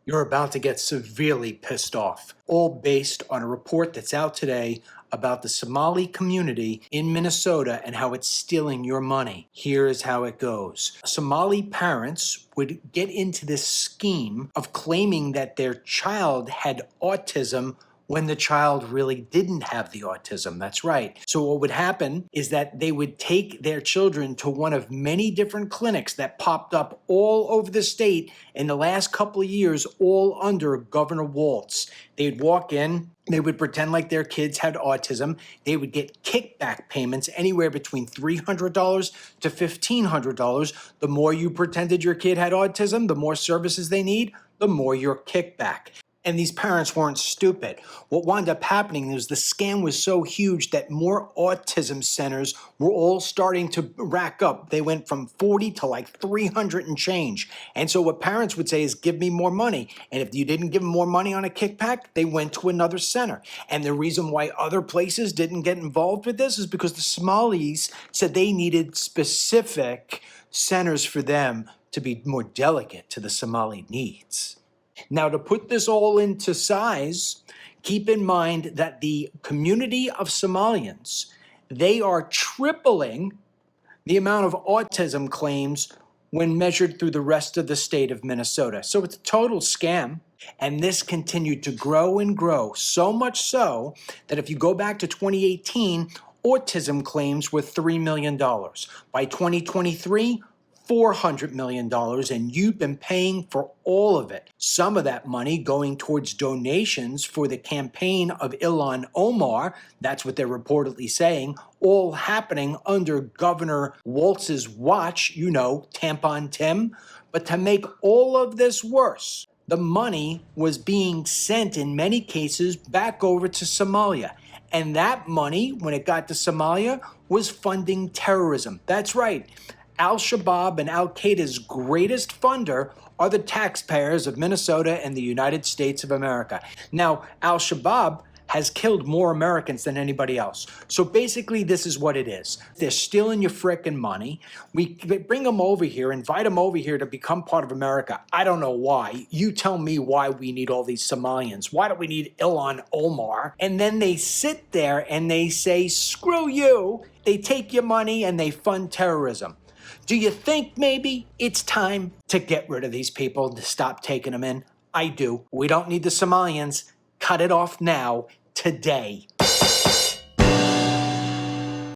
You're about to get severely pissed off, all based on a report that's out today about the Somali community in Minnesota and how it's stealing your money. Here's how it goes. Somali parents would get into this scheme of claiming that their child had autism when the child really didn't have the autism. That's right. So what would happen is that they would take their children to one of many different clinics that popped up all over the state in the last couple of years, all under Governor Walz. They'd walk in, they would pretend like their kids had autism. They would get kickback payments anywhere between $300 to $1,500. The more you pretended your kid had autism, the more services they need, the more your kickback. And these parents weren't stupid. What wound up happening is the scam was so huge that more autism centers were all starting to rack up. They went from 40 to like 300 and change. And so what parents would say is, give me more money. And if you didn't give them more money on a kickback, they went to another center. And the reason why other places didn't get involved with this is because the Somalis said they needed specific centers for them to be more delicate to the Somali needs. Now, to put this all into size, keep in mind that the community of Somalians, they are tripling the amount of autism claims when measured through the rest of the state of Minnesota. So it's a total scam. And this continued to grow and grow, so much so that if you go back to 2018, autism claims were $3 million. By 2023, $400 million, and you've been paying for all of it. Some of that money going towards donations for the campaign of Ilhan Omar, that's what they're reportedly saying, all happening under Governor Walz's watch, you know, Tampon Tim. But to make all of this worse, the money was being sent in many cases back over to Somalia. And that money, when it got to Somalia, was funding terrorism. That's right. Al-Shabaab and Al-Qaeda's greatest funder are the taxpayers of Minnesota and the United States of America. Now, Al-Shabaab has killed more Americans than anybody else. So basically, this is what it is. They're stealing your frickin' money. We bring them over here, invite them over here to become part of America. I don't know why. You tell me why we need all these Somalians. Why do we need Ilhan Omar? And then they sit there and they say, screw you. They take your money and they fund terrorism. Do you think maybe it's time to get rid of these people, to stop taking them in? I do. We don't need the Somalians. Cut it off now, today.